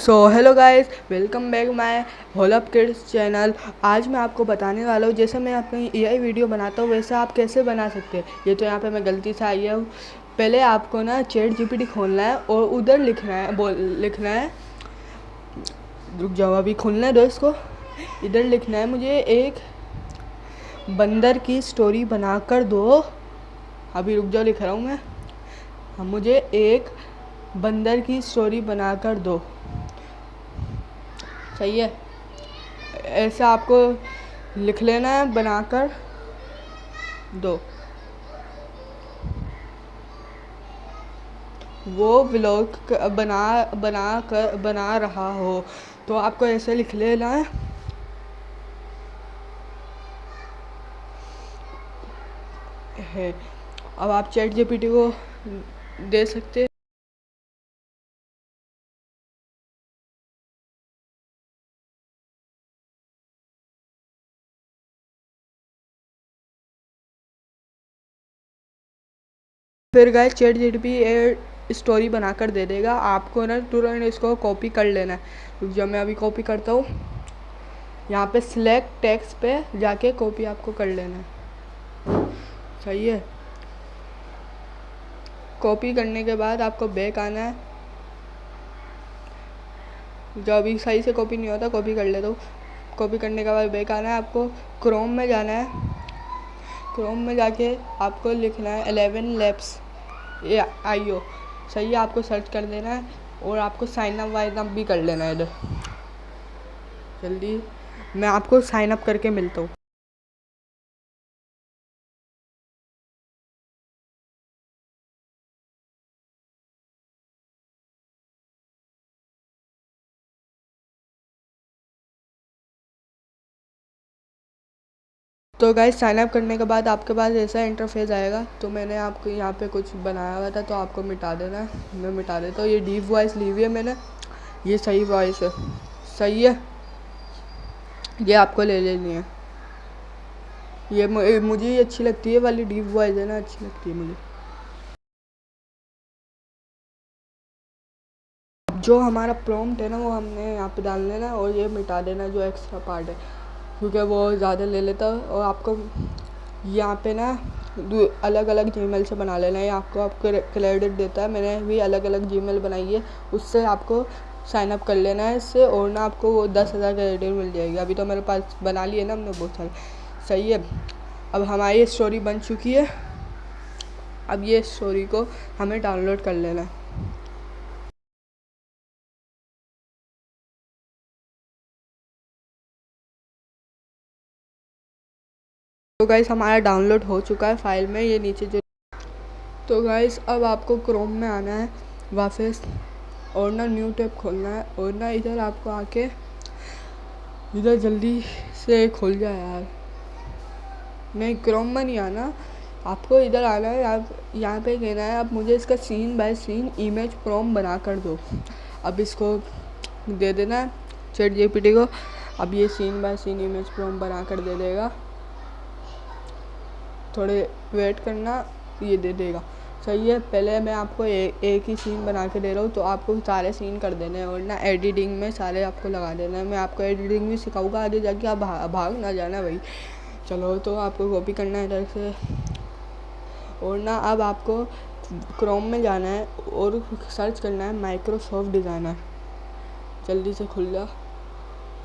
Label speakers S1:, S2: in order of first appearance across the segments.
S1: So hello guys, welcome back my holup kids channel. आज मैं आपको बताने वाला हूँ जैसे मैं अपनी एआई वीडियो बनाता हूँ वैसे आप कैसे बना सकते हैं। ये तो यहाँ पे मैं गलती से आई हूँ। पहले आपको ना चैट जीपीटी खोलना है और उधर लिखना है। रुक जाओ, अभी खोलना दो इसको। इधर लिखना है मुझे एक बंदर की स्टोरी बनाकर दो। अभी रुक जाओ, लिख रहा हूँ मैं। मुझे एक बंदर की स्टोरी बनाकर दो। सही है, ऐसा आपको लिख लेना है, बनाकर दो। वो व्लॉग बना रहा हो तो आपको ऐसे लिख लेना है। अब आप चैट जीपीटी को दे सकते हैं। फिर गाइस चैट जीपीटी स्टोरी बनाकर दे देगा आपको ना। तुरंत इसको कॉपी कर लेना है। जब मैं अभी कॉपी करता हूँ, यहाँ पे सिलेक्ट टेक्स्ट पे जाके कॉपी आपको कर लेना है। सही है, कॉपी करने के बाद आपको बैक आना है। जो अभी सही से कॉपी नहीं होता, कॉपी कर लेता हूँ। कॉपी करने के बाद बैक आना है, आपको क्रोम में जाना है। क्रोम में जाके आपको लिखना है 11 लैब्स IO। सही है, आपको सर्च कर देना है और आपको साइन अप भी कर लेना है इधर। जल्दी मैं आपको साइन अप करके मिलता हूँ। तो गाइस साइन अप करने के बाद आपके पास ऐसा इंटरफेस आएगा। तो मैंने आपको यहाँ पे कुछ बनाया हुआ था तो आपको मिटा देना है। मैं मिटा देता हूँ। ये डीप वॉइस ली हुई है मैंने, ये सही वॉइस है। सही है, ये आपको ले लेनी है। ये मुझे ही अच्छी लगती है वाली डीप वॉइस है ना, अच्छी लगती है मुझे। जो हमारा प्रॉम्प्ट है ना वो हमने यहाँ पे डाल देना और ये मिटा देना जो एक्स्ट्रा पार्ट है, क्योंकि वो ज़्यादा ले लेता है। और आपको यहाँ पे ना अलग अलग जीमेल से बना लेना है। आपको क्रेडिट देता है, मैंने भी अलग अलग जीमेल बनाई है, उससे आपको साइन अप कर लेना है इससे। और ना आपको वो 10,000 क्रेडिट मिल जाएगी। अभी तो मेरे पास बना ली है ना हमने बहुत सारे। सही है, अब हमारी स्टोरी बन चुकी है। अब ये स्टोरी को हमें डाउनलोड कर लेना है। तो गाइस हमारा डाउनलोड हो चुका है फाइल में, ये नीचे जो। तो गाइस अब आपको क्रोम में आना है वापस और ना न्यू टैब खोलना है। और ना इधर आपको आके इधर जल्दी से खुल जाए यार। नहीं, क्रोम में नहीं आना, आपको इधर आना है। आप यहाँ पे कहना है अब मुझे इसका scene by scene image prompt बना कर दो। अब इसको दे देना है चैट जीपीटी को। अब ये scene by scene image prompt बना कर दे देगा। थोड़े वेट करना, ये दे देगा। सही है, पहले मैं आपको एक ही सीन बना के दे रहा हूँ तो आपको सारे सीन कर देने हैं और ना एडिटिंग में सारे आपको लगा देना है। मैं आपको एडिटिंग भी सिखाऊंगा आगे जाके, आप भाग ना जाना भाई। चलो, तो आपको कॉपी करना है इधर से। और ना अब आपको क्रोम में जाना है और सर्च करना है माइक्रोसॉफ्ट डिज़ाइनर। जल्दी से खुल जा।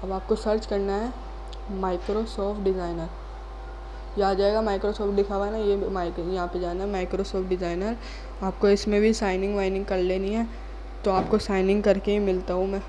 S1: अब आपको सर्च करना है माइक्रोसॉफ्ट डिज़ाइनर। ये आ जाएगा, माइक्रोसॉफ्ट लिखा हुआ है ना, ये यहाँ पे जाना है माइक्रोसॉफ्ट डिज़ाइनर। आपको इसमें भी साइनिंग वाइनिंग कर लेनी है। तो आपको साइनिंग करके ही मिलता हूँ मैं।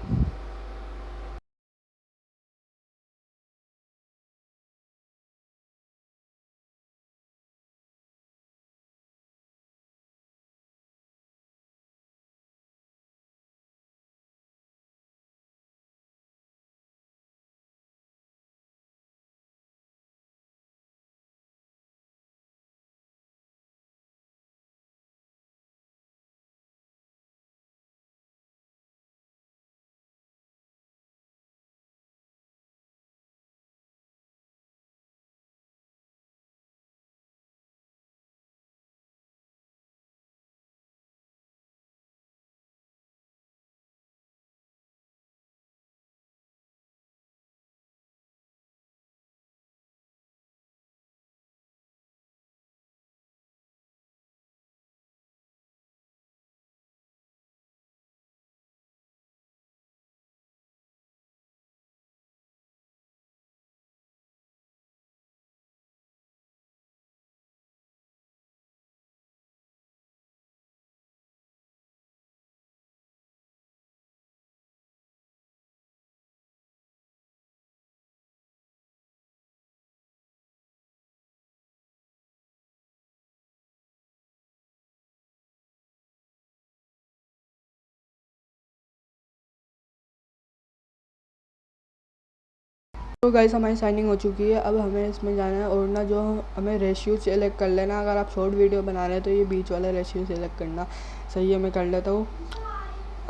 S1: तो गाइस हमारी साइनिंग हो चुकी है। अब हमें इसमें जाना है और ना जो हमें रेशियो सेलेक्ट कर लेना। अगर आप शॉर्ट वीडियो बना रहे हैं तो ये बीच वाला रेशियो सेलेक्ट करना। सही है, मैं कर लेता हूँ।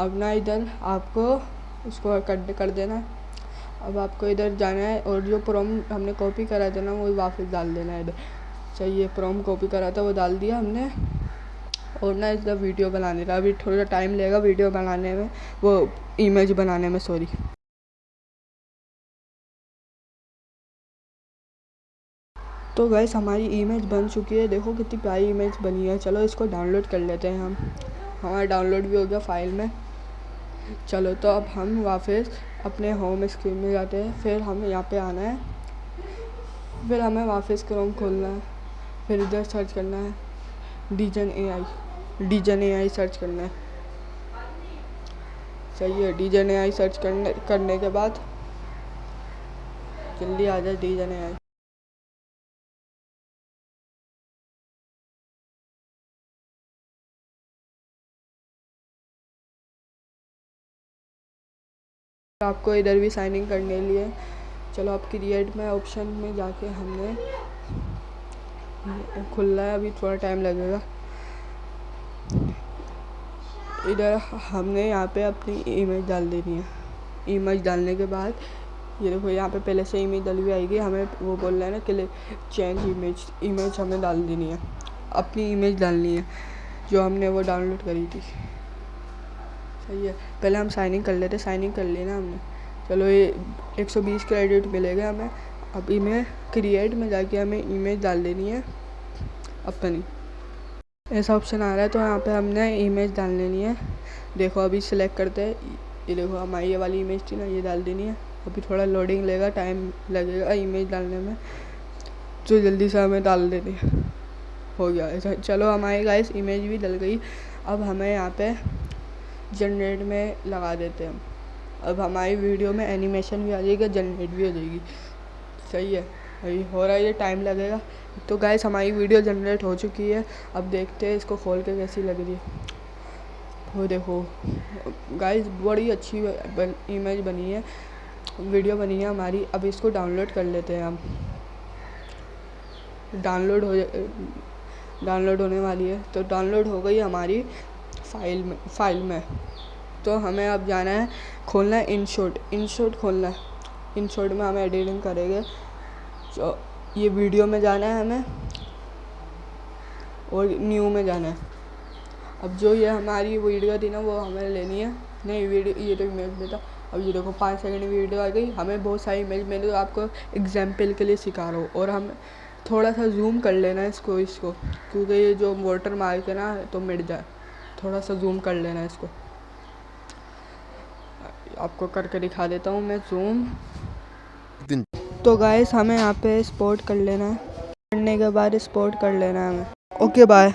S1: अब ना इधर आपको उसको कर देना। अब आपको इधर जाना है और जो प्रॉम्प्ट हमने कॉपी करा था ना वो वापस डाल देना है इधर। सही है, प्रॉम्प्ट कॉपी करा था वो डाल दिया हमने। और ना इधर वीडियो बनाने का अभी थोड़ा टाइम लगेगा वीडियो बनाने में, वो इमेज बनाने में, सॉरी। तो गाइस हमारी इमेज बन चुकी है। देखो कितनी प्यारी इमेज बनी है। चलो इसको डाउनलोड कर लेते हैं हम। हमारा डाउनलोड भी हो गया फाइल में। चलो तो अब हम वापस अपने होम स्क्रीन में जाते हैं। फिर हमें यहाँ पे आना है। फिर हमें वापस क्रोम खोलना है। फिर इधर सर्च करना है डीजन एआई सर्च करना है। सही है, डीजन एआई सर्च करने के बाद जल्दी आ जाए डीजन एआई। आपको इधर भी साइन इन करने के लिए चलो आप क्रिएट में ऑप्शन में जाके हमने खुल रहा है, अभी थोड़ा टाइम लगेगा। इधर हमने यहाँ पे अपनी इमेज डाल देनी है। इमेज डालने के बाद ये देखो यहाँ पे पहले से इमेज डली हुई आएगी। हमें वो बोल रहा है ना कि चेंज इमेज हमें डाल देनी है, अपनी इमेज डालनी है जो हमने वो डाउनलोड करी थी। सही है, पहले हम साइन इन कर लेते। साइन इन कर लिया हमने। चलो ये 120 क्रेडिट मिलेगा हमें। अभी मैं क्रिएट में जाके हमें इमेज डाल देनी है अपनी। ऐसा ऑप्शन आ रहा है तो यहाँ पे हमने इमेज डाल लेनी है। देखो अभी सिलेक्ट करते हैं। ये देखो हमारी ये वाली इमेज थी ना, ये डाल देनी है। अभी थोड़ा लोडिंग लेगा, टाइम लगेगा इमेज डालने में, तो जल्दी से हमें डाल देनी है। हो गया ऐसा। चलो हमारी गाइस इमेज भी डल गई। अब हमें यहाँ पे जनरेट में लगा देते हैं हम। अब हमारी वीडियो में एनिमेशन भी आ जाएगा, जनरेट भी हो जाएगी। सही है, अभी हो रहा है, ये टाइम लगेगा। तो गाइस हमारी वीडियो जनरेट हो चुकी है। अब देखते हैं इसको खोल के कैसी लग रही है। वो देखो गाइस बड़ी अच्छी इमेज बनी है, वीडियो बनी है हमारी। अब इसको डाउनलोड कर लेते हैं हम। डाउनलोड होने वाली है। तो डाउनलोड हो गई हमारी फाइल में। तो हमें अब जाना है, खोलना है इनशॉट खोलना है। इनशॉट में हमें एडिटिंग करेंगे। तो ये वीडियो में जाना है हमें और न्यू में जाना है। अब जो ये हमारी वीडियो थी ना वो हमें लेनी है। नहीं वीडियो, ये तो इमेज में था। अब ये देखो 5 सेकंड वीडियो आ गई। हमें बहुत सारी इमेज, मैंने तो आपको एग्जाम्पल के लिए सिखा रहा हूँ। और हम थोड़ा सा जूम कर लेना है इसको क्योंकि ये जो वाटर मार्क है ना तो मिट जाए। थोड़ा सा जूम कर लेना है इसको। आपको करके दिखा देता हूँ मैं जूम। तो गाइस हमें यहाँ पे स्पॉट कर लेना है। करने के बाद स्पॉट कर लेना है हमें। Okay bye.